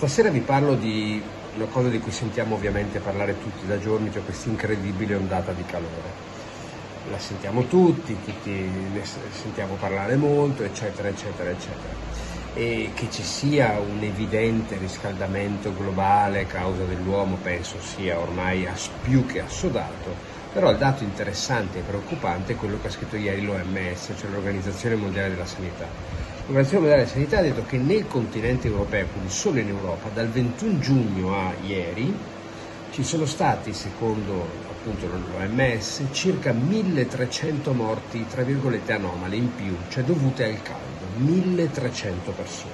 Stasera vi parlo di una cosa di cui sentiamo ovviamente parlare tutti da giorni, cioè questa incredibile ondata di calore. La sentiamo tutti ne sentiamo parlare molto, eccetera, eccetera, eccetera. E che ci sia un evidente riscaldamento globale a causa dell'uomo penso sia ormai più che assodato, però il dato interessante e preoccupante è quello che ha scritto ieri l'OMS, cioè l'Organizzazione Mondiale della Sanità. L'Organizzazione Mondiale della Sanità ha detto che nel continente europeo, quindi solo in Europa, dal 21 giugno a ieri, ci sono stati, secondo appunto l'OMS, circa 1300 morti, tra virgolette, anomali in più, cioè dovute al caldo, 1300 persone.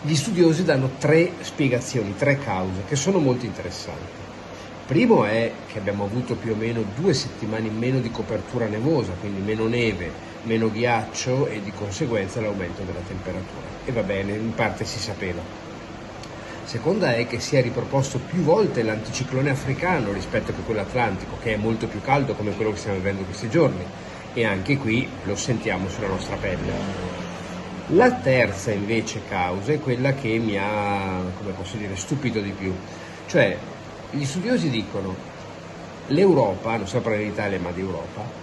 Gli studiosi danno tre spiegazioni, tre cause, che sono molto interessanti. Primo è che abbiamo avuto più o meno 2 settimane in meno di copertura nevosa, quindi meno neve, meno ghiaccio e di conseguenza l'aumento della temperatura. E va bene, in parte si sapeva. Seconda è che si è riproposto più volte l'anticiclone africano rispetto a quello atlantico, che è molto più caldo come quello che stiamo vivendo questi giorni, e anche qui lo sentiamo sulla nostra pelle. La terza invece causa è quella che mi ha, come posso dire, stupito di più, cioè gli studiosi dicono l'Europa, non stiamo parlando di Italia ma di Europa,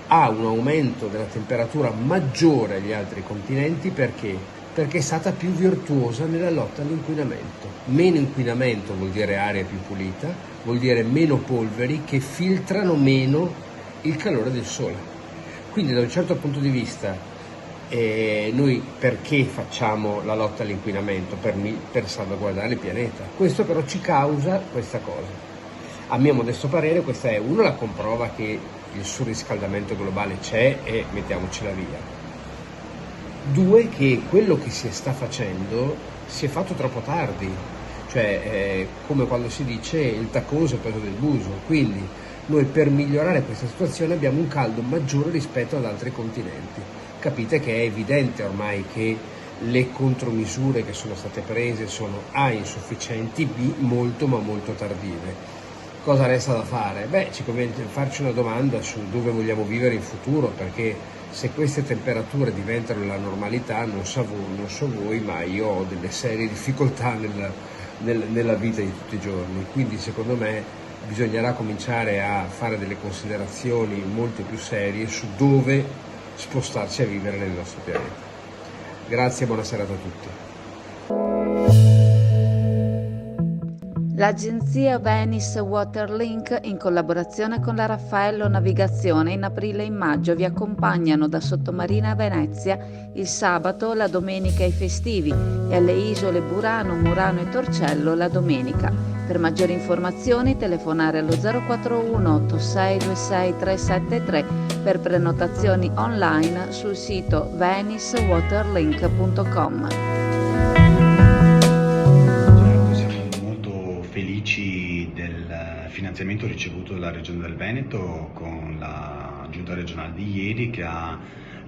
ha un aumento della temperatura maggiore agli altri continenti perché è stata più virtuosa nella lotta all'inquinamento. Meno inquinamento vuol dire aria più pulita, vuol dire meno polveri che filtrano meno il calore del sole. Quindi da un certo punto di vista noi perché facciamo la lotta all'inquinamento? Per salvaguardare il pianeta. Questo però ci causa questa cosa. A mio modesto parere questa è una, la comprova che il surriscaldamento globale c'è e mettiamocela via. Due, che quello che si sta facendo si è fatto troppo tardi, cioè come quando si dice il taccoso è peso del buso, quindi noi per migliorare questa situazione abbiamo un caldo maggiore rispetto ad altri continenti. Capite che è evidente ormai che le contromisure che sono state prese sono A, insufficienti, B, molto ma molto tardive. Cosa resta da fare? Ci conviene farci una domanda su dove vogliamo vivere in futuro, perché se queste temperature diventano la normalità, non so voi, ma io ho delle serie difficoltà nella vita di tutti i giorni. Quindi secondo me bisognerà cominciare a fare delle considerazioni molto più serie su dove spostarci a vivere nel nostro pianeta. Grazie e buona serata a tutti. L'agenzia Venice Waterlink, in collaborazione con la Raffaello Navigazione, in aprile e in maggio vi accompagnano da Sottomarina a Venezia il sabato, la domenica e i festivi e alle isole Burano, Murano e Torcello la domenica. Per maggiori informazioni telefonare allo 041 8626 373 per prenotazioni online sul sito venicewaterlink.com. Felici del finanziamento ricevuto dalla Regione del Veneto con la Giunta regionale di ieri, che ha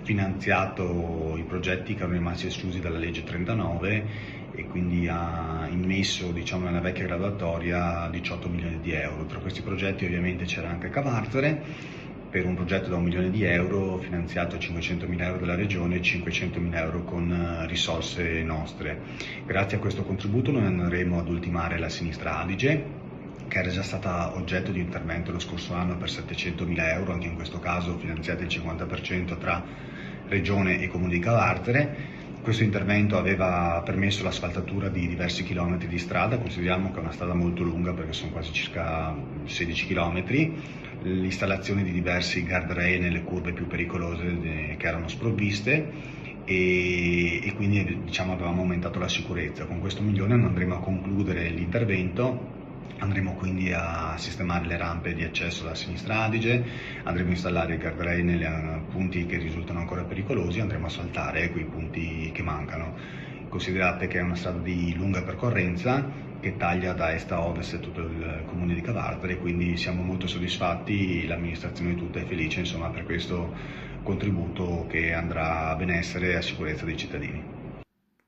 finanziato i progetti che erano rimasti esclusi dalla legge 39 e quindi ha immesso, nella vecchia graduatoria 18 milioni di euro. Tra questi progetti ovviamente c'era anche Cavarzere, per un progetto da 1 milione di euro finanziato 500.000 euro dalla Regione e 500.000 euro con risorse nostre. Grazie a questo contributo noi andremo ad ultimare la Sinistra Adige, che era già stata oggetto di intervento lo scorso anno per 700.000 euro, anche in questo caso finanziati il 50% tra Regione e Comune di Cavarzere. Questo intervento aveva permesso l'asfaltatura di diversi chilometri di strada, consideriamo che è una strada molto lunga perché sono quasi circa 16 chilometri, l'installazione di diversi guardrail nelle curve più pericolose che erano sprovviste e quindi avevamo aumentato la sicurezza. Con questo milione andremo a concludere l'intervento. Andremo quindi a sistemare le rampe di accesso alla Sinistra Adige, andremo a installare i guardrail nei punti che risultano ancora pericolosi, andremo a asfaltare quei punti che mancano. Considerate che è una strada di lunga percorrenza che taglia da est a ovest tutto il comune di Cavarzere, quindi siamo molto soddisfatti, l'amministrazione tutta è felice per questo contributo che andrà a benessere e a sicurezza dei cittadini.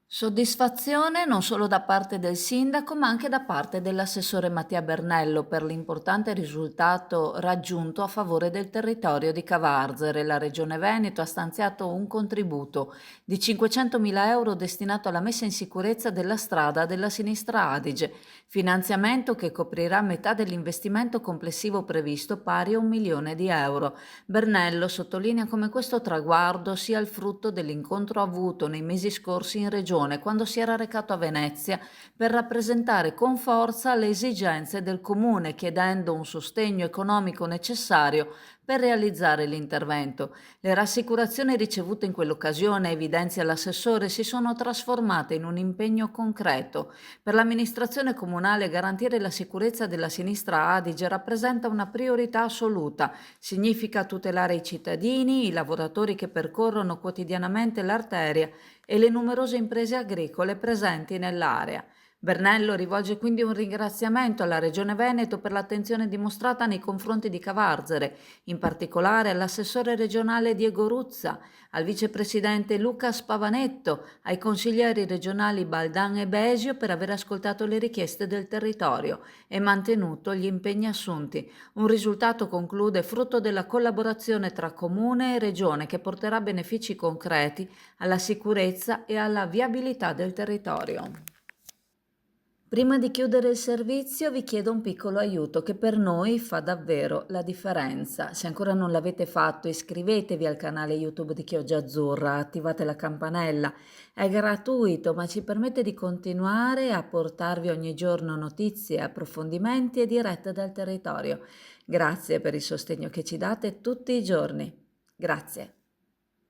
Soddisfazione non solo da parte del sindaco ma anche da parte dell'assessore Mattia Bernello per l'importante risultato raggiunto a favore del territorio di Cavarzere. La Regione Veneto ha stanziato un contributo di 500.000 euro destinato alla messa in sicurezza della strada della Sinistra Adige, finanziamento che coprirà metà dell'investimento complessivo previsto pari a 1 milione di euro. Bernello sottolinea come questo traguardo sia il frutto dell'incontro avuto nei mesi scorsi in Regione quando si era recato a Venezia per rappresentare con forza le esigenze del comune, chiedendo un sostegno economico necessario per realizzare l'intervento. Le rassicurazioni ricevute in quell'occasione, evidenzia l'assessore, si sono trasformate in un impegno concreto. Per l'amministrazione comunale garantire la sicurezza della Sinistra Adige rappresenta una priorità assoluta. Significa tutelare i cittadini, i lavoratori che percorrono quotidianamente l'arteria e le numerose imprese agricole presenti nell'area. Bernello rivolge quindi un ringraziamento alla Regione Veneto per l'attenzione dimostrata nei confronti di Cavarzere, in particolare all'assessore regionale Diego Ruzza, al vicepresidente Luca Spavanetto, ai consiglieri regionali Baldan e Besio per aver ascoltato le richieste del territorio e mantenuto gli impegni assunti. Un risultato, conclude, frutto della collaborazione tra Comune e Regione che porterà benefici concreti alla sicurezza e alla viabilità del territorio. Prima di chiudere il servizio vi chiedo un piccolo aiuto che per noi fa davvero la differenza. Se ancora non l'avete fatto, iscrivetevi al canale YouTube di Chioggia Azzurra, attivate la campanella. È gratuito ma ci permette di continuare a portarvi ogni giorno notizie, approfondimenti e dirette dal territorio. Grazie per il sostegno che ci date tutti i giorni. Grazie.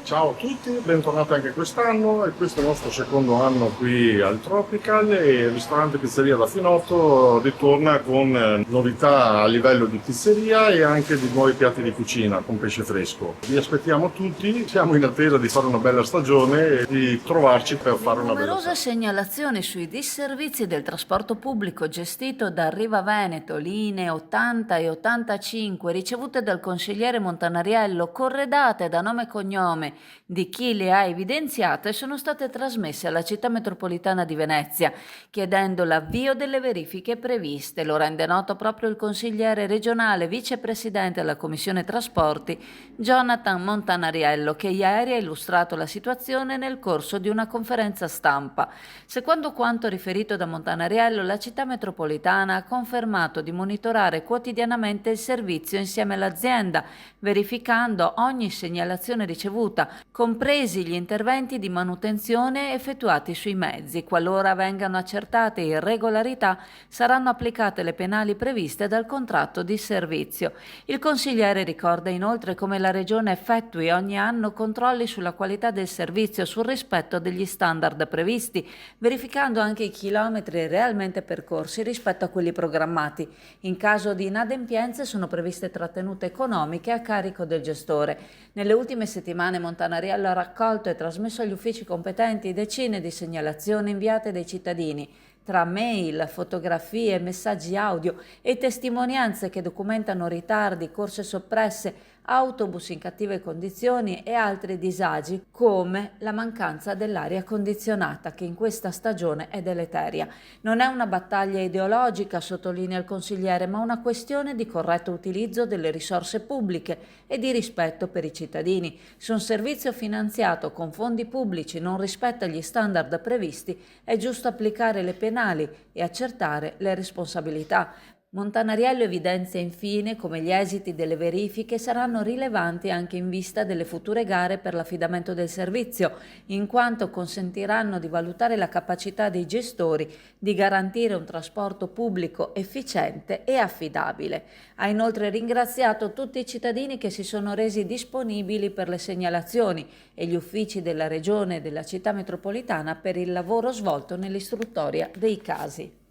Ciao a tutti, bentornati anche quest'anno e questo è il nostro secondo anno qui al Tropical e il ristorante Pizzeria da Finotto ritorna con novità a livello di pizzeria e anche di nuovi piatti di cucina con pesce fresco. Vi aspettiamo tutti, siamo in attesa di fare una bella stagione e di trovarci per fare una bella Numerose segnalazioni sui disservizi del trasporto pubblico gestito da Riva Veneto, linee 80 e 85, ricevute dal consigliere Montanariello, corredate da nome e cognome di chi le ha evidenziate, sono state trasmesse alla Città Metropolitana di Venezia, chiedendo l'avvio delle verifiche previste. Lo rende noto proprio il consigliere regionale, vicepresidente della Commissione Trasporti, Jonathan Montanariello, che ieri ha illustrato la situazione nel corso di una conferenza stampa. Secondo quanto riferito da Montanariello, la Città Metropolitana ha confermato di monitorare quotidianamente il servizio insieme all'azienda, verificando ogni segnalazione ricevuta, compresi gli interventi di manutenzione effettuati sui mezzi. Qualora vengano accertate irregolarità, saranno applicate le penali previste dal contratto di servizio. Il consigliere ricorda inoltre come la Regione effettui ogni anno controlli sulla qualità del servizio, sul rispetto degli standard previsti, verificando anche i chilometri realmente percorsi rispetto a quelli programmati. In caso di inadempienze sono previste trattenute economiche a carico del gestore. Nelle ultime settimane Montanariello ha raccolto e trasmesso agli uffici competenti decine di segnalazioni inviate dai cittadini, tra mail, fotografie, messaggi audio e testimonianze che documentano ritardi, corse soppresse, autobus in cattive condizioni e altri disagi come la mancanza dell'aria condizionata che in questa stagione è deleteria. Non è una battaglia ideologica, sottolinea il consigliere, ma una questione di corretto utilizzo delle risorse pubbliche e di rispetto per i cittadini. Se un servizio finanziato con fondi pubblici non rispetta gli standard previsti, è giusto applicare le penali e accertare le responsabilità. Montanariello evidenzia infine come gli esiti delle verifiche saranno rilevanti anche in vista delle future gare per l'affidamento del servizio, in quanto consentiranno di valutare la capacità dei gestori di garantire un trasporto pubblico efficiente e affidabile. Ha inoltre ringraziato tutti i cittadini che si sono resi disponibili per le segnalazioni e gli uffici della Regione e della Città Metropolitana per il lavoro svolto nell'istruttoria dei casi.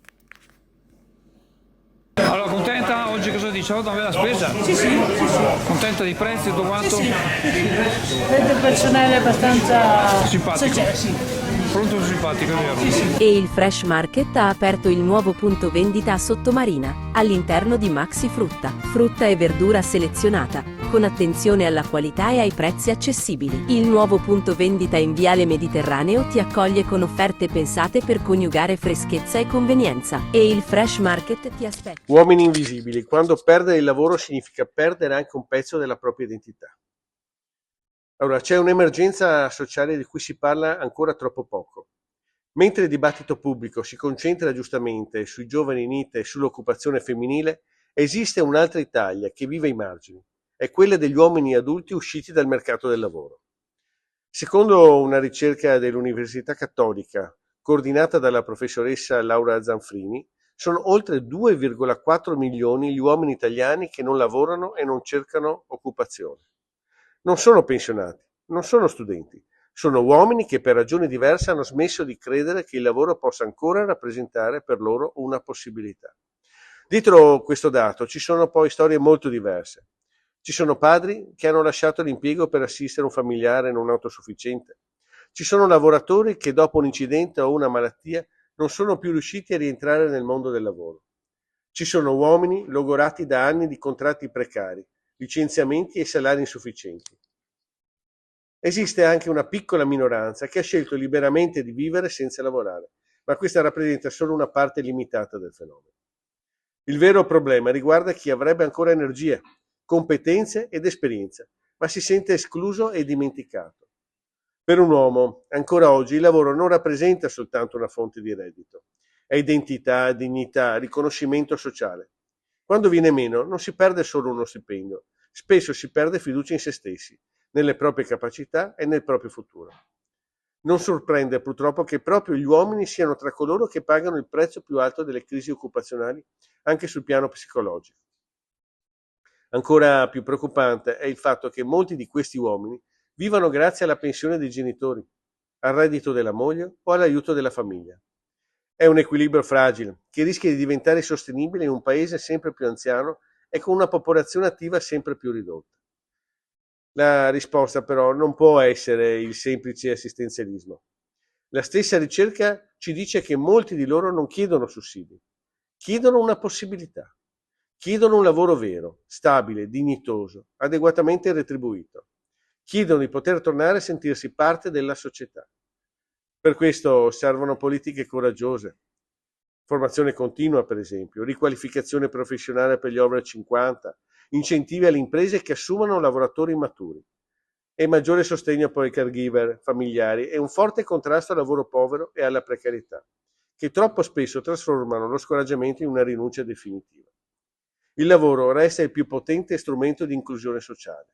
Allora, contenta? Oggi cosa dice? Una bella spesa? Sì. Contenta dei prezzi e tutto quanto? Sì. Vedo il personale abbastanza simpatico. sì. pronto simpatico, è vero. E il Fresh Market ha aperto il nuovo punto vendita a Sottomarina, all'interno di Maxi Frutta. Frutta e verdura selezionata, con attenzione alla qualità e ai prezzi accessibili. Il nuovo punto vendita in Viale Mediterraneo ti accoglie con offerte pensate per coniugare freschezza e convenienza. E il Fresh Market ti aspetta. Uomini invisibili. Quando perdere il lavoro significa perdere anche un pezzo della propria identità. Allora, c'è un'emergenza sociale di cui si parla ancora troppo poco. Mentre il dibattito pubblico si concentra giustamente sui giovani in IT e sull'occupazione femminile, esiste un'altra Italia che vive ai margini. È quella degli uomini adulti usciti dal mercato del lavoro. Secondo una ricerca dell'Università Cattolica, coordinata dalla professoressa Laura Zanfrini, sono oltre 2,4 milioni gli uomini italiani che non lavorano e non cercano occupazione. Non sono pensionati, non sono studenti, sono uomini che per ragioni diverse hanno smesso di credere che il lavoro possa ancora rappresentare per loro una possibilità. Dietro questo dato ci sono poi storie molto diverse. Ci sono padri che hanno lasciato l'impiego per assistere un familiare non autosufficiente. Ci sono lavoratori che dopo un incidente o una malattia non sono più riusciti a rientrare nel mondo del lavoro. Ci sono uomini logorati da anni di contratti precari, licenziamenti e salari insufficienti. Esiste anche una piccola minoranza che ha scelto liberamente di vivere senza lavorare, ma questa rappresenta solo una parte limitata del fenomeno. Il vero problema riguarda chi avrebbe ancora energia, competenze ed esperienza, ma si sente escluso e dimenticato. Per un uomo, ancora oggi, il lavoro non rappresenta soltanto una fonte di reddito, è identità, dignità, riconoscimento sociale. Quando viene meno, non si perde solo uno stipendio, spesso si perde fiducia in se stessi, nelle proprie capacità e nel proprio futuro. Non sorprende purtroppo che proprio gli uomini siano tra coloro che pagano il prezzo più alto delle crisi occupazionali, anche sul piano psicologico. Ancora più preoccupante è il fatto che molti di questi uomini vivano grazie alla pensione dei genitori, al reddito della moglie o all'aiuto della famiglia. È un equilibrio fragile che rischia di diventare sostenibile in un paese sempre più anziano e con una popolazione attiva sempre più ridotta. La risposta però non può essere il semplice assistenzialismo. La stessa ricerca ci dice che molti di loro non chiedono sussidi, chiedono una possibilità, chiedono un lavoro vero, stabile, dignitoso, adeguatamente retribuito. Chiedono di poter tornare a sentirsi parte della società. Per questo servono politiche coraggiose, formazione continua per esempio, riqualificazione professionale per gli over 50, incentivi alle imprese che assumano lavoratori maturi e maggiore sostegno poi ai caregiver familiari e un forte contrasto al lavoro povero e alla precarietà, che troppo spesso trasformano lo scoraggiamento in una rinuncia definitiva. Il lavoro resta il più potente strumento di inclusione sociale.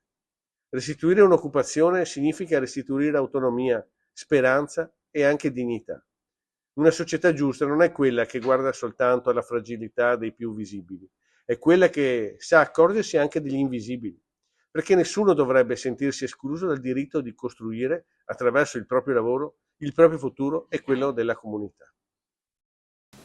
Restituire un'occupazione significa restituire autonomia, speranza e anche dignità. Una società giusta non è quella che guarda soltanto alla fragilità dei più visibili, è quella che sa accorgersi anche degli invisibili, perché nessuno dovrebbe sentirsi escluso dal diritto di costruire, attraverso il proprio lavoro, il proprio futuro e quello della comunità.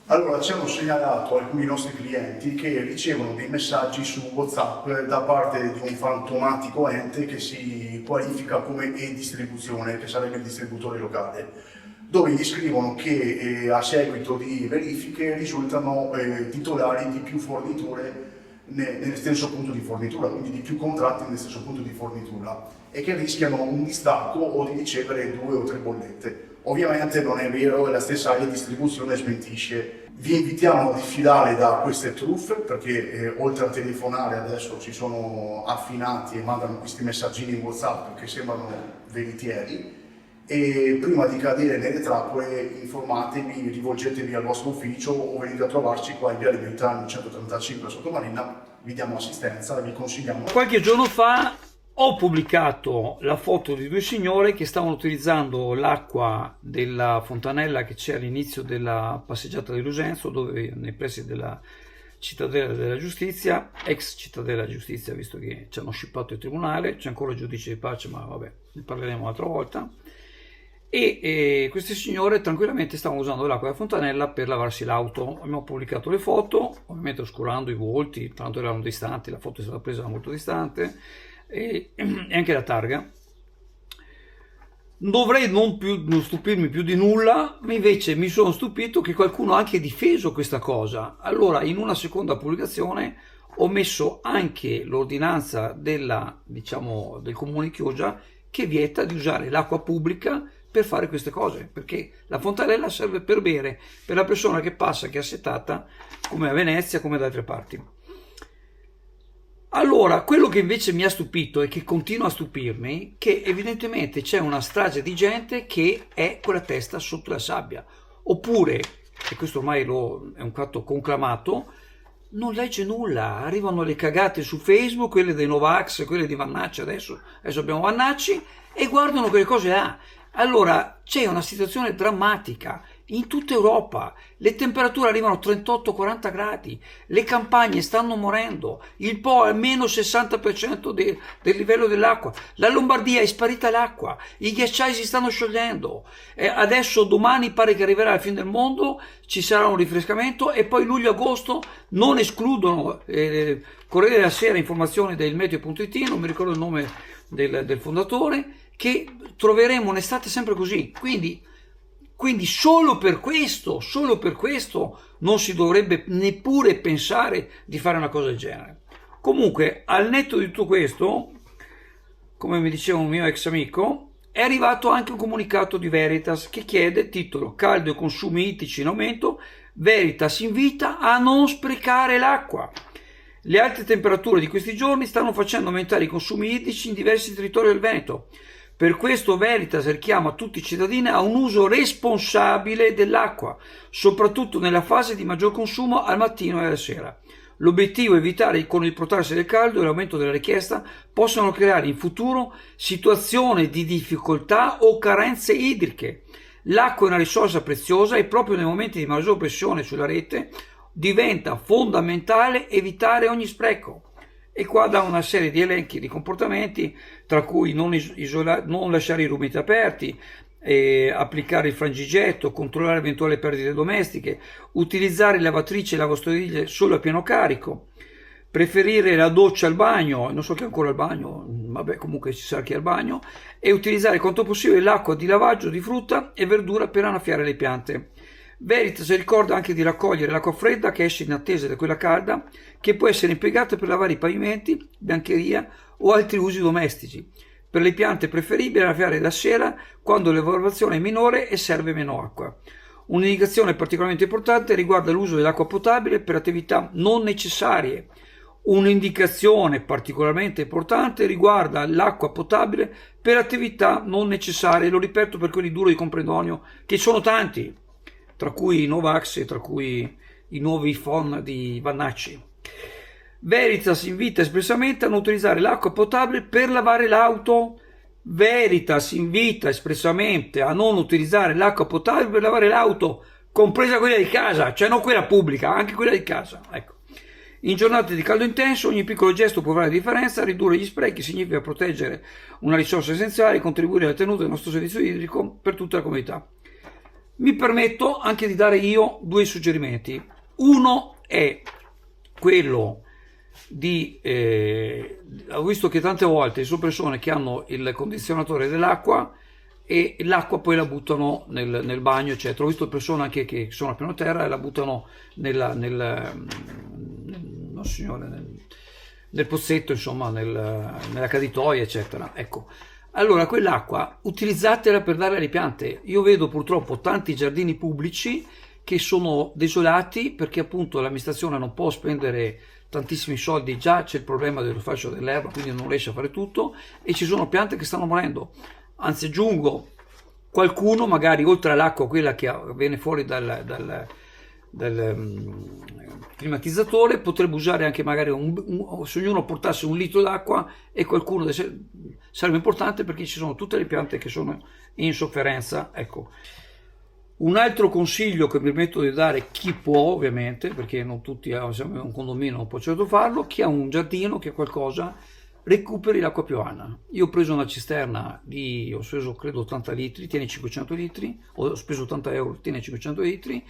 Allora, ci hanno segnalato alcuni nostri clienti che ricevono dei messaggi su WhatsApp da parte di un fantomatico ente che si qualifica come e-distribuzione, che sarebbe il distributore locale, dove gli scrivono che a seguito di verifiche risultano titolari di più forniture nel stesso punto di fornitura, quindi di più contratti nel stesso punto di fornitura, e che rischiano un distacco o di ricevere 2 o 3 bollette. Ovviamente non è vero e la stessa distribuzione smentisce. Vi invitiamo a diffidare da queste truffe perché oltre a telefonare adesso ci sono affinati e mandano questi messaggini in WhatsApp che sembrano veritieri, e prima di cadere nelle trappole informatevi, rivolgetevi al vostro ufficio o venite a trovarci qua in Viale Mediterraneo 135 a Sottomarina, vi diamo assistenza e vi consigliamo. Qualche giorno fa ho pubblicato la foto di 2 signore che stavano utilizzando l'acqua della fontanella che c'è all'inizio della passeggiata di Lusenzo, dove nei pressi della cittadella della giustizia, ex cittadella della giustizia, visto che ci hanno scippato il tribunale, c'è ancora il giudice di pace, ma vabbè, ne parleremo un'altra volta. E queste signore tranquillamente stavano usando l'acqua della fontanella per lavarsi l'auto. Abbiamo pubblicato le foto, ovviamente oscurando i volti, tanto erano distanti, la foto è stata presa molto distante, e anche la targa. Dovrei non stupirmi più di nulla, ma invece mi sono stupito che qualcuno ha anche difeso questa cosa. Allora, in una seconda pubblicazione ho messo anche l'ordinanza del comune di Chioggia che vieta di usare l'acqua pubblica per fare queste cose, perché la fontanella serve per bere, per la persona che passa, che è assetata, come a Venezia, come da altre parti. Allora, quello che invece mi ha stupito e che continua a stupirmi, che evidentemente c'è una strage di gente che è con la testa sotto la sabbia, oppure, e questo ormai è un fatto conclamato, non legge nulla, arrivano le cagate su Facebook, quelle dei Novax, quelle di Vannacci, adesso abbiamo Vannacci, e guardano quelle cose là. Allora, c'è una situazione drammatica in tutta Europa, le temperature arrivano a 38-40 gradi, le campagne stanno morendo, il Po è almeno 60% del livello dell'acqua, la Lombardia è sparita l'acqua, i ghiacciai si stanno sciogliendo, adesso domani pare che arriverà il fine del mondo, ci sarà un rinfrescamento e poi luglio-agosto non escludono, Corriere della Sera, informazioni del Meteo.it, non mi ricordo il nome del fondatore, che troveremo un'estate sempre così, quindi solo per questo non si dovrebbe neppure pensare di fare una cosa del genere. Comunque, al netto di tutto questo, come mi diceva un mio ex amico, è arrivato anche un comunicato di Veritas che chiede, titolo: caldo e consumi ittici in aumento, Veritas invita a non sprecare l'acqua. Le alte temperature di questi giorni stanno facendo aumentare i consumi idrici in diversi territori del Veneto. Per questo Veritas richiama tutti i cittadini a un uso responsabile dell'acqua, soprattutto nella fase di maggior consumo al mattino e alla sera. L'obiettivo è evitare che con il protrarsi del caldo e l'aumento della richiesta possano creare in futuro situazioni di difficoltà o carenze idriche. L'acqua è una risorsa preziosa e proprio nei momenti di maggior pressione sulla rete diventa fondamentale evitare ogni spreco. E qua dà una serie di elenchi di comportamenti, tra cui non lasciare i rubinetti aperti, applicare il frangigetto, controllare eventuali perdite domestiche, utilizzare lavatrice e lavastoviglie solo a pieno carico, preferire la doccia al bagno, non so chi è ancora al bagno, vabbè comunque ci sarà chi è al bagno, e utilizzare quanto possibile l'acqua di lavaggio di frutta e verdura per annaffiare le piante. Veritas ricorda anche di raccogliere l'acqua fredda che esce in attesa di quella calda, che può essere impiegata per lavare i pavimenti, biancheria o altri usi domestici. Per le piante è preferibile annaffiare la sera quando l'evaporazione è minore e serve meno acqua. Un'indicazione particolarmente importante riguarda l'uso dell'acqua potabile per attività non necessarie. Un'indicazione particolarmente importante riguarda l'acqua potabile per attività non necessarie, lo ripeto per quelli duri di comprendonio, che sono tanti, tra cui i Novax e tra cui i nuovi phon di Vannacci. Veritas invita espressamente a non utilizzare l'acqua potabile per lavare l'auto. Veritas invita espressamente a non utilizzare l'acqua potabile per lavare l'auto, compresa quella di casa, cioè non quella pubblica, anche quella di casa. Ecco. In giornate di caldo intenso ogni piccolo gesto può fare la differenza, ridurre gli sprechi significa proteggere una risorsa essenziale e contribuire alla tenuta del nostro servizio idrico per tutta la comunità. Mi permetto anche di dare io due suggerimenti. Uno è quello di ho visto che tante volte ci sono persone che hanno il condizionatore dell'acqua e l'acqua poi la buttano nel bagno, eccetera. Ho visto persone anche che sono a piano terra e la buttano nel pozzetto, insomma, nella caditoia, eccetera. Ecco. Allora, quell'acqua utilizzatela per dare alle piante. Io vedo purtroppo tanti giardini pubblici che sono desolati perché appunto l'amministrazione non può spendere tantissimi soldi, già c'è il problema del fascio dell'erba, quindi non riesce a fare tutto, e ci sono piante che stanno morendo. Anzi, aggiungo, qualcuno magari oltre all'acqua, quella che viene fuori dal climatizzatore, potrebbe usare anche magari se ognuno portasse 1 litro d'acqua, e qualcuno sarebbe importante perché ci sono tutte le piante che sono in sofferenza. Ecco. Un altro consiglio che mi permetto di dare, chi può ovviamente, perché non tutti siamo in un condominio, non può certo farlo, chi ha un giardino, chi ha qualcosa, recuperi l'acqua piovana. Io ho preso una cisterna ho speso credo 80 litri, tiene 500 litri, ho speso 80 euro, tiene 500 litri,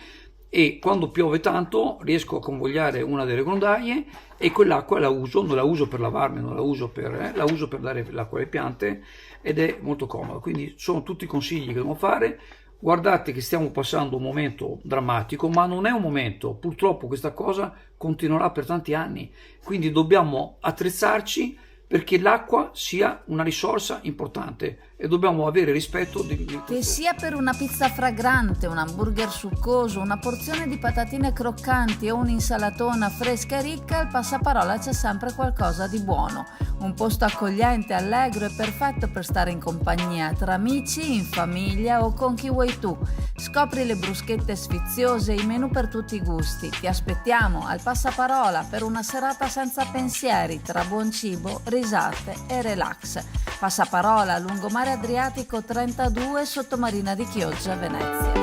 e quando piove tanto riesco a convogliare una delle grondaie e quell'acqua la uso, non la uso per lavarmi, non la uso la uso per dare l'acqua alle piante ed è molto comodo. Quindi sono tutti i consigli che dobbiamo fare. Guardate che stiamo passando un momento drammatico, ma non è un momento, purtroppo questa cosa continuerà per tanti anni, quindi dobbiamo attrezzarci perché l'acqua sia una risorsa importante e dobbiamo avere rispetto di Che sia per una pizza fragrante, un hamburger succoso, una porzione di patatine croccanti o un'insalatona fresca e ricca, al Passaparola c'è sempre qualcosa di buono. Un posto accogliente, allegro e perfetto per stare in compagnia, tra amici, in famiglia o con chi vuoi tu. Scopri le bruschette sfiziose e i menù per tutti i gusti. Ti aspettiamo al Passaparola per una serata senza pensieri, tra buon cibo, risate e relax. Passaparola, lungomare Adriatico 32, Sottomarina di Chioggia, Venezia.